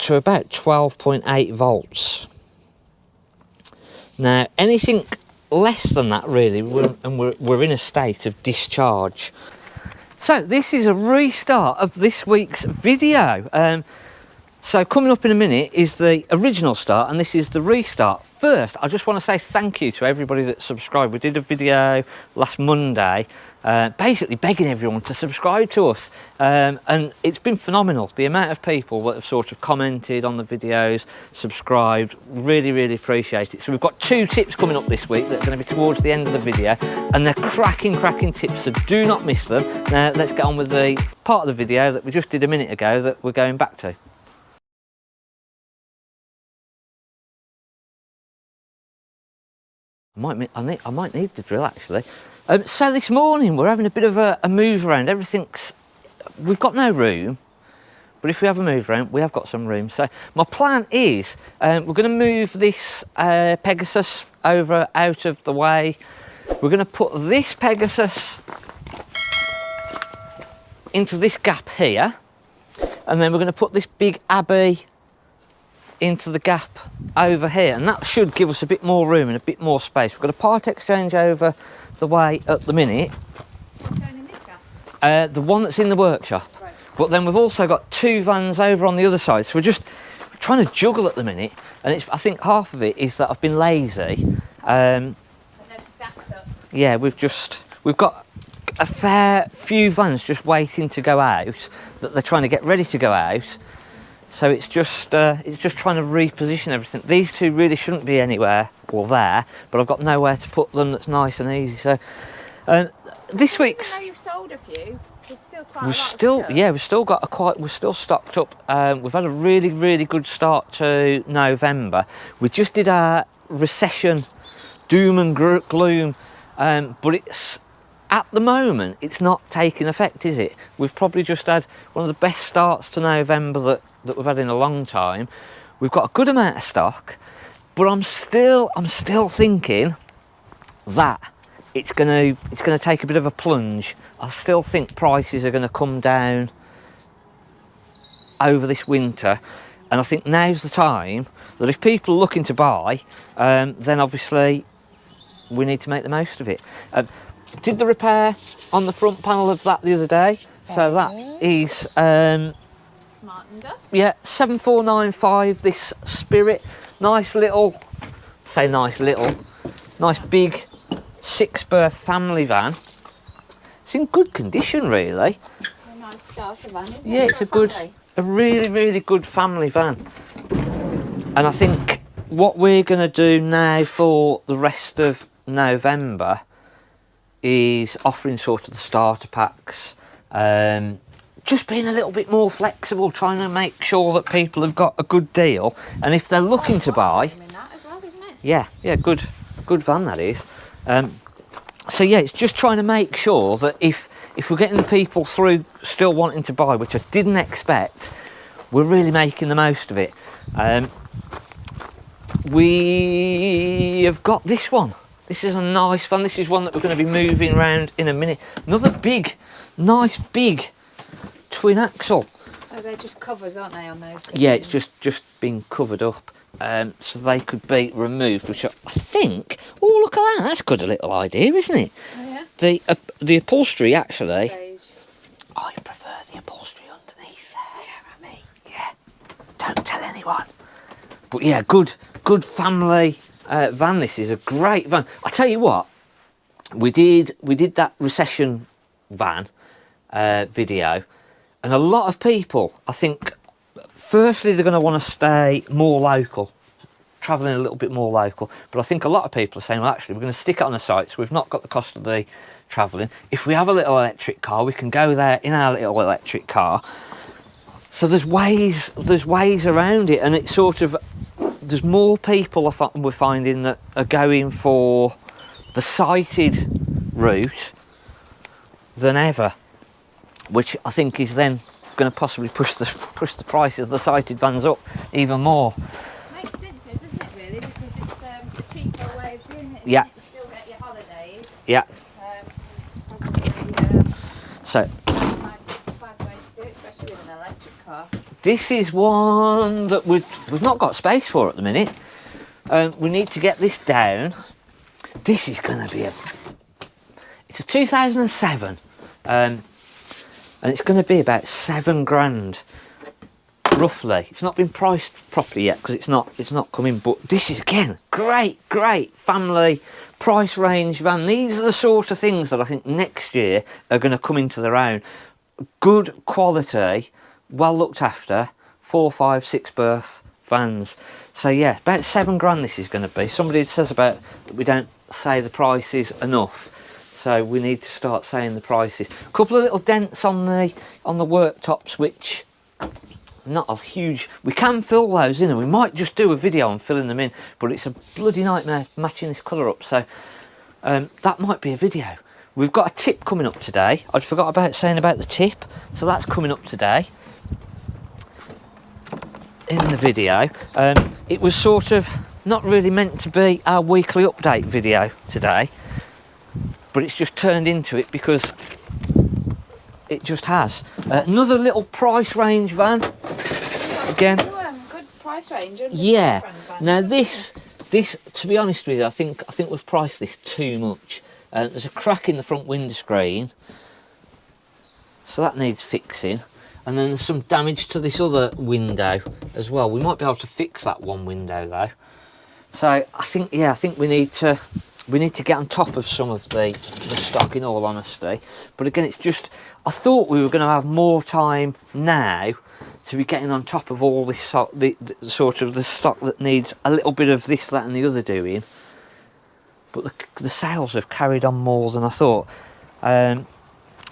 to about 12.8 volts. Now, anything less than that, really, we're in a state of discharge. So this is a restart of this week's video. So coming up in a minute is the original start, and this is the restart. First, I just want to say thank you to everybody that subscribed. We did a video last Monday, basically begging everyone to subscribe to us. And it's been phenomenal. The amount of people that have sort of commented on the videos, subscribed, really, really appreciate it. So we've got 2 tips coming up this week that are going to be towards the end of the video, and they're cracking tips, so do not miss them. Now, let's get on with the part of the video that we just did a minute ago that we're going back to. I might need the drill, actually. So this morning we're having a bit of a move around. We've got no room, but if we have a move around, we have got some room. So my plan is we're going to move this Pegasus over out of the way. We're going to put this Pegasus into this gap here, and then we're going to put this big Abbey into the gap over here, and that should give us a bit more room and a bit more space. We've got a part exchange over the way at the minute. What's going in this gap? The one that's in the workshop. Right. But then we've also got 2 vans over on the other side, so we're trying to juggle at the minute, and I think half of it is that I've been lazy. And they've stacked up. Yeah, we've got a fair few vans just waiting to go out, that they're trying to get ready to go out. So it's just trying to reposition everything. These 2 really shouldn't be anywhere or there, but I've got nowhere to put them that's nice and easy. So this week's. Even though you've sold a few, there's still quite a lot of stuff. Yeah, we're still stocked up. We've had a really good start to November. We just did our recession doom and gloom, but at the moment it's not taking effect, is it? We've probably just had one of the best starts to November that we've had in a long time. We've got a good amount of stock, but I'm still thinking that it's going to take a bit of a plunge. I still think prices are going to come down over this winter, and I think now's the time that if people are looking to buy, then obviously we need to make the most of it. Did the repair on the front panel of that the other day, so that is yeah, 7495, this Spirit. Nice big 6-berth family van. It's in good condition, really. A nice starter van, isn't it? Yeah, it's a really good family van. And I think what we're going to do now for the rest of November is offering sort of the starter packs, just being a little bit more flexible, trying to make sure that people have got a good deal, and if they're looking to buy, that as well, isn't it? yeah, good van that is. So yeah, it's just trying to make sure that if we're getting the people through still wanting to buy, which I didn't expect, we're really making the most of it. We have got this one. This is a nice van. This is one that we're going to be moving around in a minute. Another nice big twin axle. Oh, they're just covers, aren't they, on those? Yeah, it's just been covered up, so they could be removed, which I think. Oh, look at that! That's a good little idea, isn't it? Oh yeah. The upholstery actually. Beige. I prefer the upholstery underneath there. Yeah, yeah. Don't tell anyone. But yeah, good family van. This is a great van. I tell you what, we did that recession van video. And a lot of people, I think, firstly, they're going to want to stay more local, travelling a little bit more local. But I think a lot of people are saying, well, actually, we're going to stick it on the site, so we've not got the cost of the travelling. If we have a little electric car, we can go there in our little electric car. So there's ways around it, and it's sort of, there's more people we're finding that are going for the sighted route than ever, which I think is then going to possibly push the prices of the sighted vans up even more. Makes sense, though, doesn't it, really? Because it's a cheaper way of doing it. Yeah. You still get your holidays. Yeah. Probably, So. bad way to do it, especially with an electric car. This is one that we've not got space for at the minute. We need to get this down. This is going to be it's a 2007, and it's going to be about £7 roughly. It's not been priced properly yet because it's not coming. But this is again great family price range van. These are the sort of things that I think next year are going to come into their own. Good quality, well looked after, 4, 5, 6 berth vans. So yeah, about £7 this is going to be. Somebody says about that we don't say the prices enough, so we need to start saying the prices. A couple of little dents on the worktops, which not a huge. We can fill those in, and we might just do a video on filling them in, but it's a bloody nightmare matching this colour up. So that might be a video. We've got a tip coming up today. I'd forgot about saying about the tip, so that's coming up today in the video. It was sort of not really meant to be our weekly update video today, but it's just turned into it because it just has. Another little price range van again. Good price range. Yeah. Now this, to be honest with you, I think we've priced this too much. There's a crack in the front window screen, so that needs fixing. And then there's some damage to this other window as well. We might be able to fix that one window though. So I think we need to get on top of some of the stock, in all honesty. But again, it's just, I thought we were going to have more time now to be getting on top of all this the sort of the stock that needs a little bit of this, that and the other doing. But the sales have carried on more than I thought.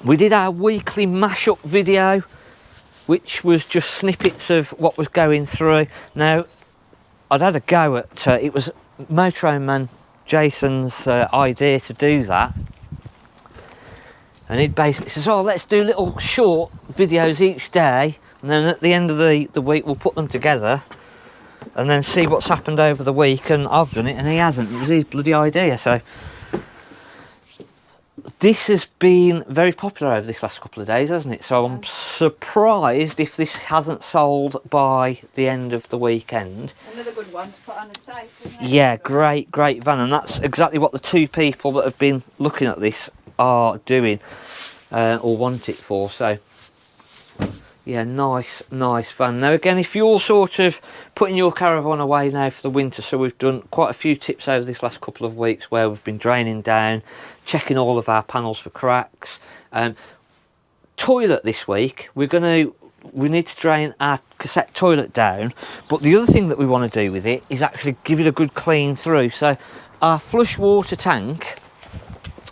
We did our weekly mashup video, which was just snippets of what was going through. Now, I'd had a go at, it was Motorhome Man Jason's idea to do that. And he basically says, oh, let's do little short videos each day, and then at the end of the week we'll put them together and then see what's happened over the week. And I've done it and he hasn't. It was his bloody idea. So this has been very popular over this last couple of days, hasn't it? So I'm surprised if this hasn't sold by the end of the weekend. Another good one to put on a site, isn't it? Yeah, great van, and that's exactly what the two people that have been looking at this are doing, or want it for. So yeah, nice van. Now again, if you're sort of putting your caravan away now for the winter, so we've done quite a few tips over this last couple of weeks where we've been draining down, checking all of our panels for cracks. Toilet this week, we need to drain our cassette toilet down, but the other thing that we want to do with it is actually give it a good clean through. So our flush water tank,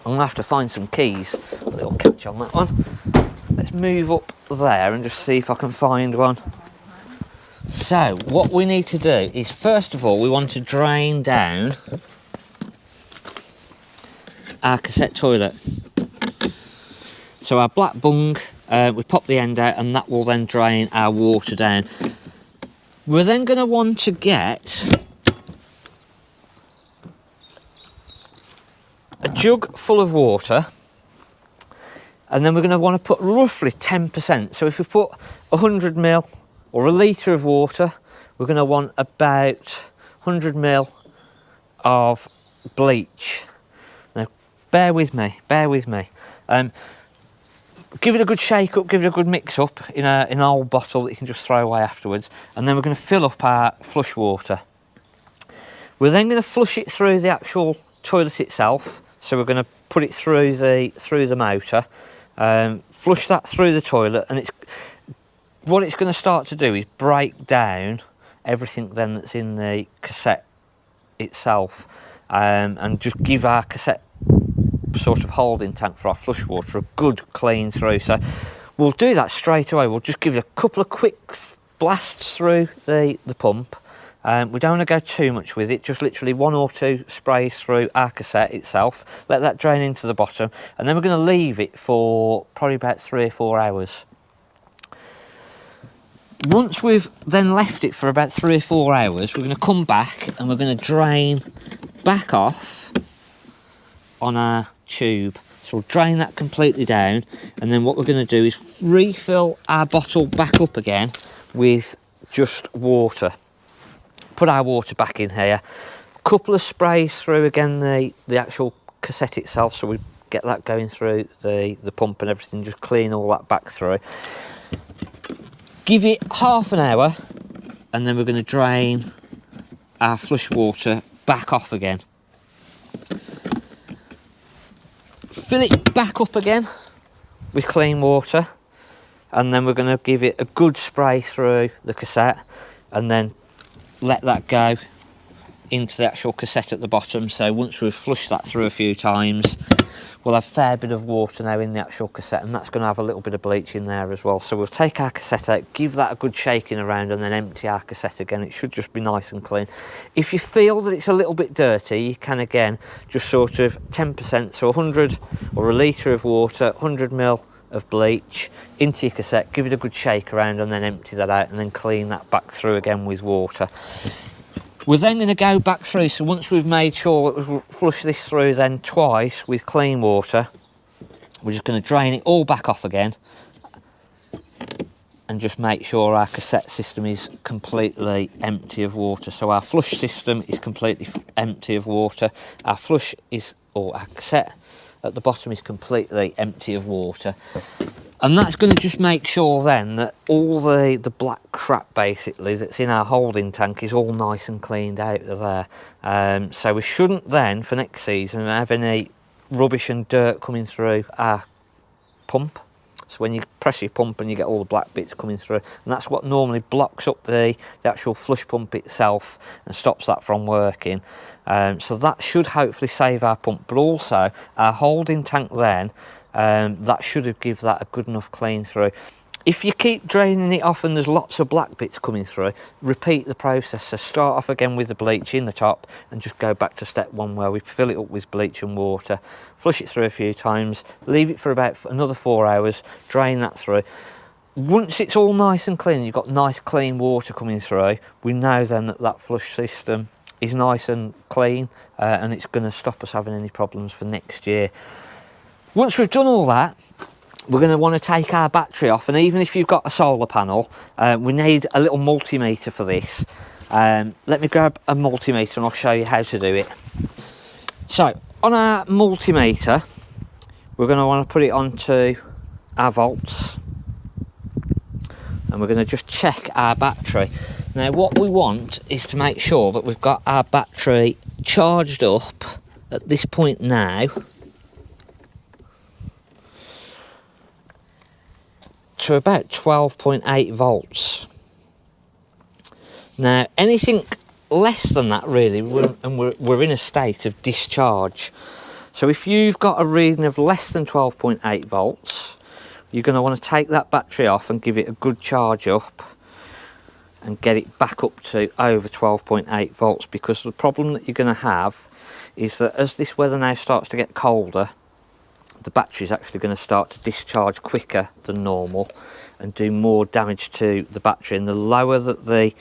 I'm gonna have to find some keys, a little catch on that one. Let's move up there and just see if I can find one. So what we need to do is, first of all, we want to drain down our cassette toilet. So our black bung, we pop the end out and that will then drain our water down. We're then going to want to get a jug full of water, and then we're going to want to put roughly 10%. So if we put 100 ml or a litre of water, we're going to want about 100 ml of bleach. Now, bear with me. Give it a good shake up, give it a good mix up in an old bottle that you can just throw away afterwards. And then we're going to fill up our flush water. We're then going to flush it through the actual toilet itself. So we're going to put it through the motor, flush that through the toilet, and what it's going to start to do is break down everything then that's in the cassette itself, and just give our cassette sort of holding tank for our flush water a good clean through. So we'll do that straight away. We'll just give it a couple of quick blasts through the pump. We don't want to go too much with it, just literally 1 or 2 sprays through our cassette itself, let that drain into the bottom, and then we're going to leave it for probably about 3 or 4 hours. Once we've then left it for about 3 or 4 hours, we're going to come back and we're going to drain back off on our tube. So we'll drain that completely down, and then what we're going to do is refill our bottle back up again with just water. Put our water back in here. Couple of sprays through again the actual cassette itself, so we get that going through the pump and everything, just clean all that back through. Give it half an hour, and then we're going to drain our flush water back off again. Fill it back up again with clean water, and then we're going to give it a good spray through the cassette, and then let that go into the actual cassette at the bottom. So once we've flushed that through a few times, we'll have a fair bit of water now in the actual cassette, and that's going to have a little bit of bleach in there as well. So we'll take our cassette out, give that a good shaking around, and then empty our cassette again. It should just be nice and clean. If you feel that it's a little bit dirty, you can again just sort of 10%, so 100 or a litre of water, 100 ml of bleach into your cassette, give it a good shake around, and then empty that out, and then clean that back through again with water. We're then going to go back through, so once we've made sure that we've flushed this through then twice with clean water, we're just going to drain it all back off again, and just make sure our cassette system is completely empty of water. So our flush system is completely empty of water, our flush is, or our cassette at the bottom is completely empty of water. And that's going to just make sure then that all the black crap basically that's in our holding tank is all nice and cleaned out of there. So we shouldn't then, for next season, have any rubbish and dirt coming through our pump. So when you press your pump and you get all the black bits coming through, and that's what normally blocks up the actual flush pump itself and stops that from working. So that should hopefully save our pump, but also our holding tank then, that should have give that a good enough clean through. If you keep draining it off and there's lots of black bits coming through, repeat the process. So start off again with the bleach in the top and just go back to step one where we fill it up with bleach and water, flush it through a few times, leave it for about another 4 hours, drain that through. Once it's all nice and clean, you've got nice clean water coming through, we know then that that flush system is nice and clean, and it's going to stop us having any problems for next year. Once we've done all that, we're going to want to take our battery off, and even if you've got a solar panel, we need a little multimeter for this. Let me grab a multimeter and I'll show you how to do it. So on our multimeter, we're going to want to put it onto our volts, and we're going to just check our battery. Now what we want is to make sure that we've got our battery charged up at this point now to about 12.8 volts. Now anything less than that really, we're in a state of discharge. So if you've got a reading of less than 12.8 volts, you're going to want to take that battery off and give it a good charge up and get it back up to over 12.8 volts, because the problem that you're going to have is that as this weather now starts to get colder, the battery is actually going to start to discharge quicker than normal and do more damage to the battery. And the lower that the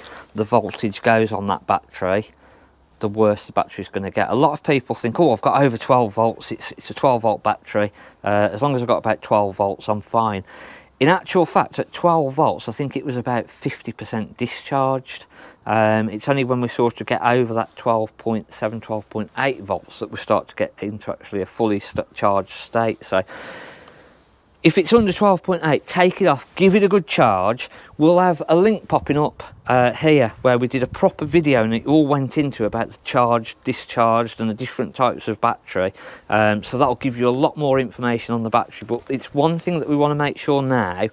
voltage goes on that battery, the worse the battery is going to get. A lot of people think, oh, I've got over 12 volts, it's a 12 volt battery, as long as I've got about 12 volts I'm fine. In actual fact, at 12 volts, I think it was about 50% discharged. It's only when we sort of get over that 12.7, 12.8 volts that we start to get into actually a fully charged state. So if it's under 12.8, take it off, give it a good charge. We'll have a link popping up here where we did a proper video and it all went into about the charged, discharged and the different types of battery. So that'll give you a lot more information on the battery. But it's one thing that we want to make sure now,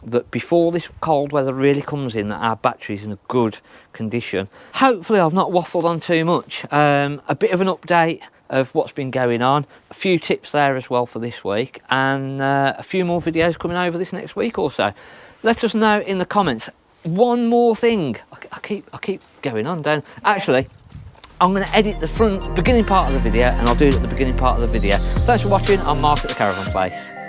that before this cold weather really comes in, that our battery is in a good condition. Hopefully I've not waffled on too much. A bit of an update of what's been going on, a few tips there as well for this week, and a few more videos coming over this next week or so. Let us know in the comments. One more thing, I keep going on down. Actually, I'm going to edit the beginning part of the video, and I'll do it at the beginning part of the video. Thanks for watching. I'm Mark at the Caravan Place.